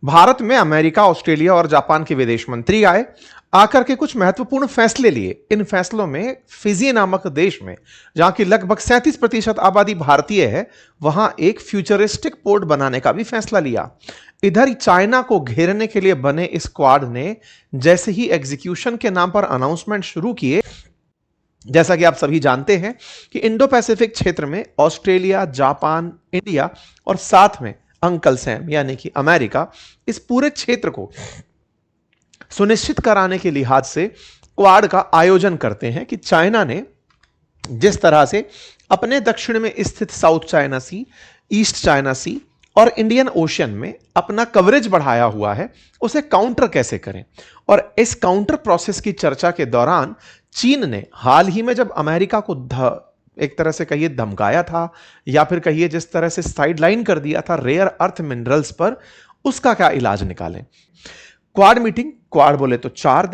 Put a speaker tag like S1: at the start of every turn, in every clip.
S1: भारत में America, Australia और Japan के विदेश मंत्री आए, आकर के कुछ महत्वपूर्ण फैसले लिए। इन फैसलों में फिजी नामक देश में, जहां की लगभग 37% आबादी भारतीय है, वहां एक फ्यूचरिस्टिक पोर्ट बनाने का भी फैसला लिया। इधर चाइना को घेरने के लिए बने इस क्वाड ने जैसे ही एग्जीक्यूशन के नाम पर अनाउंसमेंट शुरू किए, जैसा कि आप सभी जानते हैं कि इंडो पैसिफिक क्षेत्र में ऑस्ट्रेलिया, जापान, इंडिया और साथ में अंकल सैम यानी कि अमेरिका इस पूरे क्षेत्र को सुनिश्चित कराने के लिहाज से क्वाड का आयोजन करते हैं कि चाइना ने जिस तरह से अपने दक्षिण में स्थित साउथ चाइना सी, ईस्ट चाइना सी और इंडियन ओशियन में अपना कवरेज बढ़ाया हुआ है, उसे काउंटर कैसे करें। और इस काउंटर प्रोसेस की चर्चा के दौरान चीन ने हाल ही में जब अमेरिका को एक तरह से कहिए धमकाया था, या फिर कहिए जिस तरह से साइडलाइन कर दिया था रेयर अर्थ मिनरल्स पर, उसका क्या इलाज निकालें। क्वाड मीटिंग, क्वाड बोले तो चार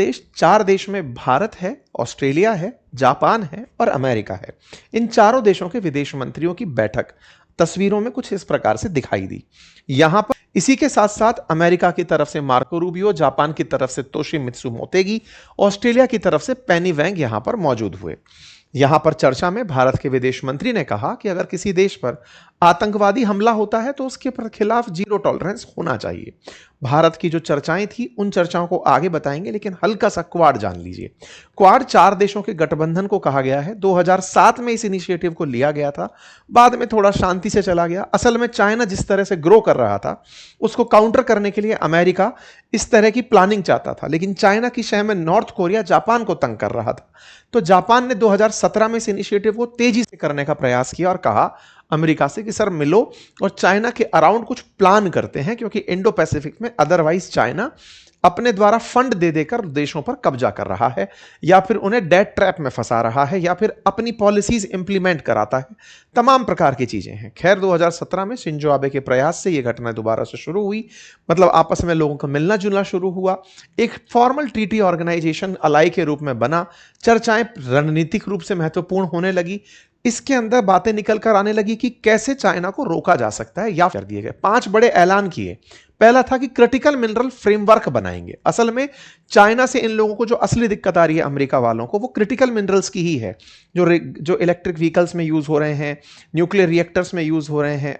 S1: देश में भारत है, ऑस्ट्रेलिया है, जापान है और अमेरिका है। इन चारों देशों के विदेश मंत्रियों की बैठक तस्वीरों में कुछ इस प्रकार से दिखाई दी। यहां पर इसी के साथ साथ अमेरिका की तरफ से मार्को रूबियो, जापान की तरफ से तोशिमित्सु मोतेगी, ऑस्ट्रेलिया की तरफ से पेनी वेंग यहां पर मौजूद हुए। यहां पर चर्चा में भारत के विदेश मंत्री ने कहा कि अगर किसी देश पर आतंकवादी हमला होता है तो उसके खिलाफ जीरो टॉलरेंस होना चाहिए। भारत की जो चर्चाएं थी उन चर्चाओं को आगे बताएंगे, लेकिन हल्का सा क्वाड जान लीजिए। क्वाड 4 देशों के गठबंधन को कहा गया है। 2007 में इस इनिशिएटिव को लिया गया था, बाद में थोड़ा शांति से चला गया। असल में चाइना जिस तरह से ग्रो कर रहा था उसको काउंटर करने के लिए अमेरिका इस तरह की प्लानिंग चाहता था, लेकिन चाइना की शह में नॉर्थ कोरिया जापान को तंग कर रहा था। तो जापान ने 2017 में इस इनिशिएटिव को तेजी से करने का प्रयास किया और कहा अमेरिका से कि सर मिलो और चाइना के अराउंड कुछ प्लान करते हैं, क्योंकि इंडो पैसिफिक में अदरवाइज चाइना अपने द्वारा फंड दे देकर देशों पर कब्जा कर रहा है, या फिर उन्हें डेट ट्रैप में फंसा रहा है, या फिर अपनी पॉलिसीज इंप्लीमेंट कराता है। तमाम प्रकार की चीजें हैं। खैर 2017 में शिंजो आबे के प्रयास से यह घटना दोबारा से शुरू हुई, मतलब आपस में लोगों का मिलना जुलना शुरू हुआ, एक फॉर्मल ट्रीटी ऑर्गेनाइजेशन अलाई के रूप में बना, चर्चाएं रणनीतिक रूप से महत्वपूर्ण होने लगी। इसके अंदर बातें निकल कर आने लगी कि कैसे चाइना को रोका जा सकता है, या कर दिए गए 5 बड़े ऐलान किए। पहला था कि क्रिटिकल मिनरल फ्रेमवर्क बनाएंगे। असल में चाइना से इन लोगों को जो असली दिक्कत आ रही है अमेरिका वालों को, वो क्रिटिकल मिनरल्स की ही है, जो इलेक्ट्रिक व्हीकल्स में यूज हो रहे हैं, न्यूक्लियर रिएक्टर्स में यूज हो रहे हैं,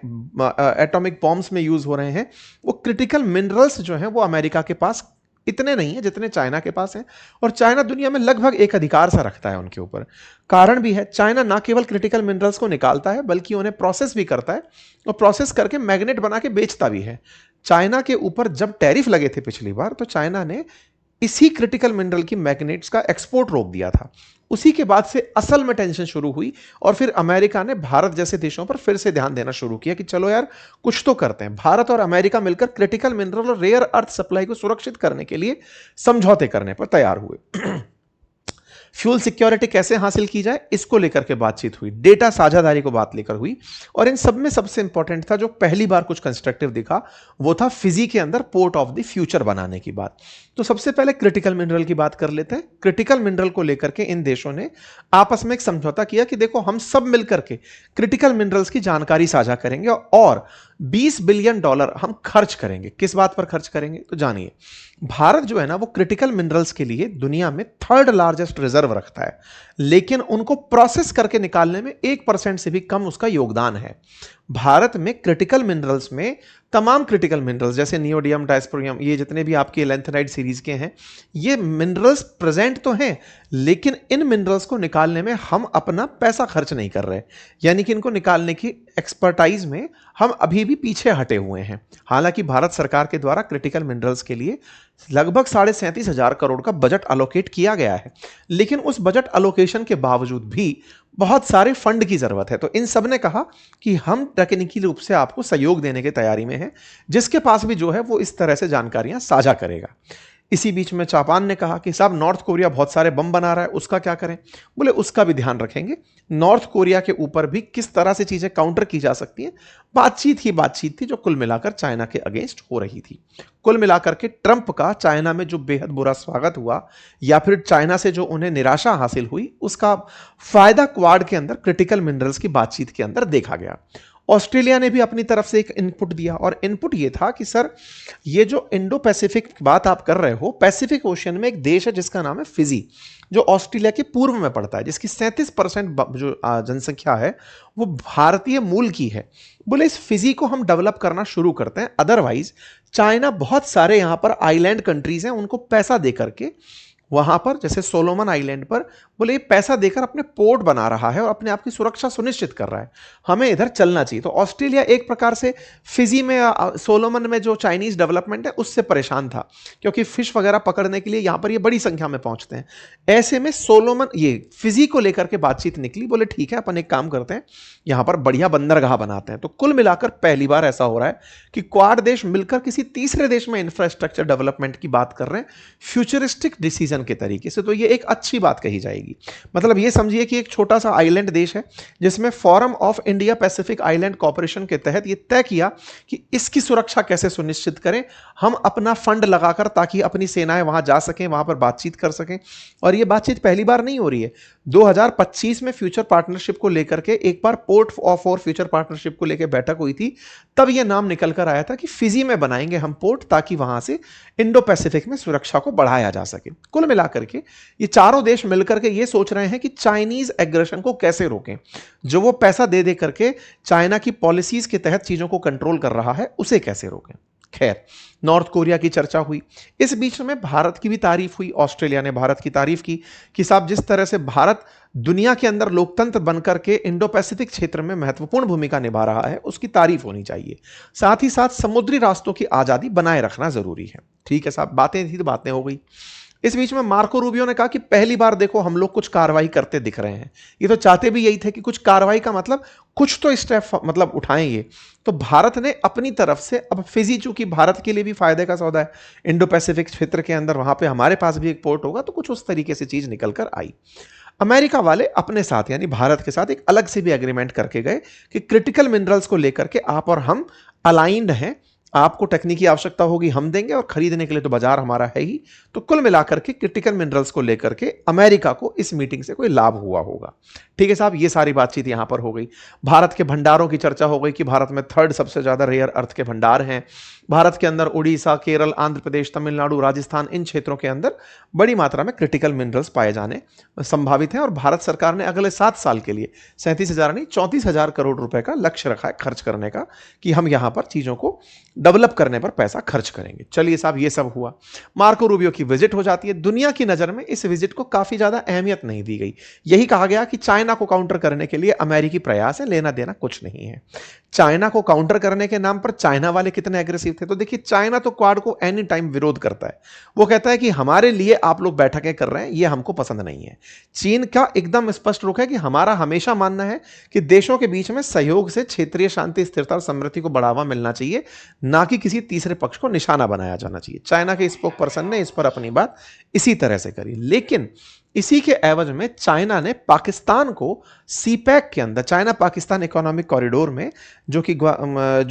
S1: एटॉमिक बॉम्ब्स में यूज हो रहे हैं। वो क्रिटिकल मिनरल्स जो हैं वो अमेरिका के पास इतने नहीं है जितने चाइना के पास हैं, और चाइना दुनिया में लगभग एक अधिकार सा रखता है उनके ऊपर। कारण भी है, चाइना ना केवल क्रिटिकल मिनरल्स को निकालता है बल्कि उन्हें प्रोसेस भी करता है, और प्रोसेस करके मैग्नेट बना के बेचता भी है। चाइना के ऊपर जब टैरिफ लगे थे पिछली बार, तो चाइना ने इसी क्रिटिकल मिनरल की मैग्नेट्स का एक्सपोर्ट रोक दिया था। उसी के बाद से असल में टेंशन शुरू हुई, और फिर अमेरिका ने भारत जैसे देशों पर फिर से ध्यान देना शुरू किया कि चलो यार कुछ तो करते हैं। भारत और अमेरिका मिलकर क्रिटिकल मिनरल और रेयर अर्थ सप्लाई को सुरक्षित करने के लिए समझौते करने पर तैयार हुए। फ्यूल सिक्योरिटी कैसे हासिल की जाए, इसको लेकर के बातचीत हुई। डेटा साझादारी को बात लेकर हुई, और इन सब में सबसे इंपॉर्टेंट था, जो पहली बार कुछ कंस्ट्रक्टिव दिखा, वो था फिजी के अंदर पोर्ट ऑफ द फ्यूचर बनाने की बात। तो सबसे पहले क्रिटिकल मिनरल की बात कर लेते हैं। क्रिटिकल मिनरल को लेकर के इन देशों ने आपस में एक समझौता किया कि देखो हम सब मिलकर के क्रिटिकल मिनरल्स की जानकारी साझा करेंगे, और $20 बिलियन हम खर्च करेंगे। किस बात पर खर्च करेंगे तो जानिए। भारत जो है ना, वो क्रिटिकल मिनरल्स के लिए दुनिया में 3rd लार्जेस्ट रिजर्व रखता है, लेकिन उनको प्रोसेस करके निकालने में 1% से भी कम उसका योगदान है। भारत में क्रिटिकल मिनरल्स में तमाम क्रिटिकल मिनरल्स जैसे नियोडियम, डायस्प्रोरियम, ये जितने भी आपके लैंथेनाइड सीरीज के हैं, ये मिनरल्स प्रेजेंट तो हैं, लेकिन इन मिनरल्स को निकालने में हम अपना पैसा खर्च नहीं कर रहे, यानी कि इनको निकालने की एक्सपर्टाइज में हम अभी भी पीछे हटे हुए हैं। हालांकि भारत सरकार के द्वारा क्रिटिकल मिनरल्स के लिए लगभग 37,500 करोड़ का बजट अलोकेट किया गया है, लेकिन उस बजट अलोकेशन के बावजूद भी बहुत सारे फंड की जरूरत है। तो इन सब ने कहा कि हम तकनीकी रूप से आपको सहयोग देने की तैयारी में हैं, जिसके पास भी जो है वो इस तरह से जानकारियां साझा करेगा। इसी बीच में जापान ने कहा कि साहब नॉर्थ कोरिया बहुत सारे बम बना रहा है, उसका क्या करें। बोले उसका भी ध्यान रखेंगे, नॉर्थ कोरिया के ऊपर भी किस तरह से चीजें काउंटर की जा सकती हैं। बातचीत थी जो कुल मिलाकर चाइना के अगेंस्ट हो रही थी। कुल मिलाकर के ट्रंप का चाइना में जो बेहद बुरा स्वागत हुआ, या फिर चाइना से जो उन्हें निराशा हासिल हुई, उसका फायदा क्वाड के अंदर क्रिटिकल मिनरल्स की बातचीत के अंदर देखा गया। ऑस्ट्रेलिया ने भी अपनी तरफ से एक इनपुट दिया और इनपुट ये था कि सर ये जो इंडो पैसिफिक की बात आप कर रहे हो, पैसिफिक ओशियन में एक देश है जिसका नाम है फिजी, जो ऑस्ट्रेलिया के पूर्व में पड़ता है, जिसकी 37% जो जनसंख्या है वो भारतीय मूल की है। बोले इस फिजी को हम डेवलप करना शुरू करते हैं, अदरवाइज चाइना बहुत सारे यहां पर आइलैंड कंट्रीज हैं उनको पैसा दे करके वहां पर, जैसे सोलोमन आइलैंड पर, बोले ये पैसा देकर अपने पोर्ट बना रहा है और अपने आप की सुरक्षा सुनिश्चित कर रहा है, हमें इधर चलना चाहिए। तो ऑस्ट्रेलिया एक प्रकार से फिजी में सोलोमन में जो चाइनीज डेवलपमेंट है उससे परेशान था, क्योंकि फिश वगैरह पकड़ने के लिए यहां पर ये बड़ी संख्या में पहुंचते हैं। ऐसे में सोलोमन ये फिजी को लेकर के बातचीत निकली, बोले ठीक है अपन एक काम करते हैं, यहां पर बढ़िया बंदरगाह बनाते हैं। तो कुल मिलाकर पहली बार ऐसा हो रहा है कि क्वाड देश मिलकर किसी तीसरे देश में इंफ्रास्ट्रक्चर डेवलपमेंट की बात कर रहे हैं फ्यूचरिस्टिक डिसीजन के तरीके से। तो ये एक अच्छी बात कही जाएगी। मतलब ये समझिए कि एक छोटा सा आइलैंड देश है जिसमें forum of India Pacific island corporation के तहत ये तय किया कि इसकी सुरक्षा कैसे सुनिश्चित करें, हम अपना फंड लगाकर, ताकि अपनी सेनाएं वहां जा सकें, वहां पर बातचीत कर सकें। और ये बातचीत पहली बार नहीं हो रही है, 2025 में फ्यूचर पार्टनरशिप को लेकर के एक बार पोर्ट फॉर फ्यूचर पार्टनरशिप को लेकर बैठक हुई थी, तब यह नाम निकल कर आया था कि फिजी में बनाएंगे हम पोर्ट, ताकि वहां से इंडो पैसिफिक में सुरक्षा को बढ़ाया जा सके। कुल मिलाकर के ये चारों देश मिलकर के ये सोच रहे हैं कि चाइनीज एग्रेशन को कैसे रोकें, जो वो पैसा दे दे करके चाइना की पॉलिसीज के तहत चीजों को कंट्रोल कर रहा है उसे कैसे रोकें। खैर, नॉर्थ कोरिया की चर्चा हुई, इस बीच में भारत की भी तारीफ हुई, ऑस्ट्रेलिया ने भारत की तारीफ की कि साहब जिस तरह से भारत दुनिया के अंदर लोकतंत्र बनकर के इंडो पैसिफिक क्षेत्र में महत्वपूर्ण भूमिका निभा रहा है उसकी तारीफ होनी चाहिए, साथ ही साथ समुद्री रास्तों की आजादी बनाए रखना जरूरी है। ठीक है साहब, बातें थी तो बातें हो गई। इस बीच में मार्को रूबियो ने कहा कि पहली बार देखो हम लोग कुछ कार्रवाई करते दिख रहे हैं, ये तो चाहते भी यही थे कि कुछ कार्रवाई का मतलब कुछ तो स्टेप मतलब उठाएं ये। तो भारत ने अपनी तरफ से, अब फिजी चूंकि भारत के लिए भी फायदे का सौदा है, इंडो पैसिफिक क्षेत्र के अंदर वहां पे हमारे पास भी एक पोर्ट होगा, तो कुछ उस तरीके से चीज निकल कर आई। अमेरिका वाले अपने साथ यानी भारत के साथ एक अलग से भी एग्रीमेंट करके गए कि क्रिटिकल मिनरल्स को लेकर के आप और हम अलाइंड हैं, आपको तकनीकी आवश्यकता होगी हम देंगे और खरीदने के लिए तो बाजार हमारा है ही। तो कुल मिलाकर के क्रिटिकल मिनरल्स को लेकर के अमेरिका को इस मीटिंग से कोई लाभ हुआ होगा। ठीक है साहब, ये सारी बातचीत यहां पर हो गई। भारत के भंडारों की चर्चा हो गई कि भारत में 3rd सबसे ज्यादा रेयर अर्थ के भंडार हैं। भारत के अंदर उड़ीसा, केरल, आंध्र प्रदेश, तमिलनाडु, राजस्थान, इन क्षेत्रों के अंदर बड़ी मात्रा में क्रिटिकल मिनरल्स पाए जाने संभावित हैं और भारत सरकार ने अगले 7 साल के लिए 37,000 नहीं 34,000 करोड़ रुपए का लक्ष्य रखा है खर्च करने का, कि हम यहां पर चीजों को डेवलप करने पर पैसा खर्च करेंगे। चलिए साहब, ये सब हुआ। मार्को रूबियो की विजिट हो जाती है। दुनिया की नजर में इस विजिट को काफी ज्यादा अहमियत नहीं दी गई। यही कहा गया कि चाइना को काउंटर करने के लिए अमेरिकी प्रयास है, लेना देना कुछ नहीं है। चाइना को काउंटर करने के नाम पर चाइना वाले कितने एग्रेसिव थे, तो देखिए चाइना तो क्वाड को एनी टाइम विरोध करता है। वो कहता है कि हमारे लिए आप लोग बैठकें कर रहे हैं, ये हमको पसंद नहीं है। चीन का एकदम स्पष्ट रुख है कि हमारा हमेशा मानना है कि देशों के बीच में सहयोग से क्षेत्रीय शांति, स्थिरता और समृद्धि को बढ़ावा मिलना चाहिए, ना कि किसी तीसरे पक्ष को निशाना बनाया जाना चाहिए। चाइना के स्पोक पर्सन ने इस पर अपनी बात इसी तरह से करी। लेकिन इसी के एवज में चाइना ने पाकिस्तान को सीपैक के अंदर, चाइना पाकिस्तान इकोनॉमिक कॉरिडोर में, जो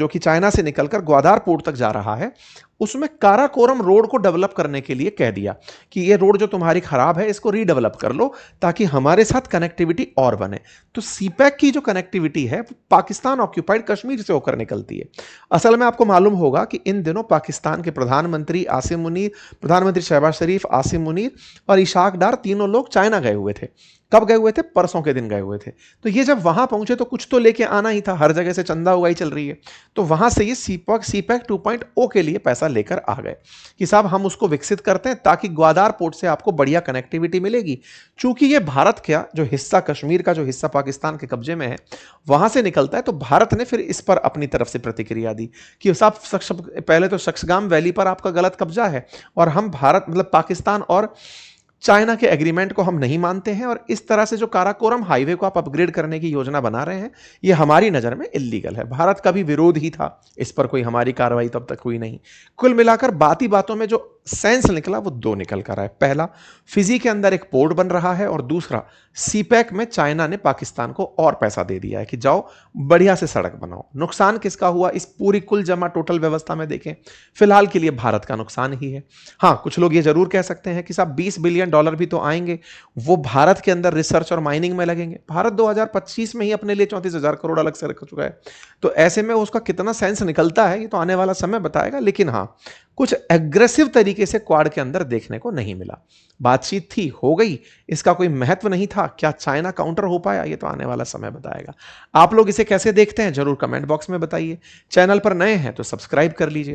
S1: कि चाइना से निकलकर ग्वादार पोर्ट तक जा रहा है, उसमें काराकोरम रोड को डेवलप करने के लिए कह दिया कि ये रोड जो तुम्हारी खराब है इसको रीडेवलप कर लो ताकि हमारे साथ कनेक्टिविटी और बने। तो सीपैक की जो कनेक्टिविटी है वो पाकिस्तान ऑक्यूपाइड कश्मीर से होकर निकलती है। असल में आपको मालूम होगा कि इन दिनों पाकिस्तान के प्रधानमंत्री आसिम मुनीर, प्रधानमंत्री शहबाज शरीफ, आसिम मुनीर और इशाक डार तीनों लोग चाइना गए हुए थे। कब गए हुए थे? परसों के दिन गए हुए थे। तो ये जब वहां पहुंचे तो कुछ तो लेके आना ही था, हर जगह से चंदा उगाई चल रही है। तो वहां से ये सीपैक 2.0 के लिए पैसा लेकर आ गए कि साहब हम उसको विकसित करते हैं ताकि ग्वादार पोर्ट से आपको बढ़िया कनेक्टिविटी मिलेगी। चूंकि ये भारत का जो हिस्सा, कश्मीर का जो हिस्सा पाकिस्तान के कब्जे में है, वहां से निकलता है, तो भारत ने फिर इस पर अपनी तरफ से प्रतिक्रिया दी कि साहब पहले तो शख्सगाम वैली पर आपका गलत कब्जा है और हम भारत मतलब पाकिस्तान और चाइना के एग्रीमेंट को हम नहीं मानते हैं, और इस तरह से जो काराकोरम हाईवे को आप अपग्रेड करने की योजना बना रहे हैं, ये हमारी नजर में इल्लीगल है। भारत का भी विरोध ही था, इस पर कोई हमारी कार्रवाई तब तक हुई नहीं। कुल मिलाकर बातों में जो सेंस निकला वो दो निकल कर आए। पहला, फिजी के अंदर एक पोर्ट बन रहा है, और दूसरा, सीपैक में चाइना ने पाकिस्तान को और पैसा दे दिया है कि जाओ बढ़िया से सड़क बनाओ। नुकसान किसका हुआ इस पूरी कुल जमा टोटल व्यवस्था में देखें, फिलहाल के लिए भारत का नुकसान ही है। हाँ, कुछ लोग ये जरूर कह सकते हैं कि साहब $20 बिलियन भी तो आएंगे, वो भारत के अंदर रिसर्च और माइनिंग में लगेंगे। भारत 2025 में ही अपने लिए 34,000 करोड़ अलग से रख चुका है, तो ऐसे में उसका कितना सेंस निकलता है ये तो आने वाला समय बताएगा। लेकिन हाँ, कुछ एग्रेसिव तरीके से क्वाड के अंदर देखने को नहीं मिला। बातचीत थी, हो गई, इसका कोई महत्व नहीं था। क्या चाइना काउंटर हो पाया, ये तो आने वाला समय बताएगा। आप लोग इसे कैसे देखते हैं जरूर कमेंट बॉक्स में बताइए। चैनल पर नए हैं तो सब्सक्राइब कर लीजिए।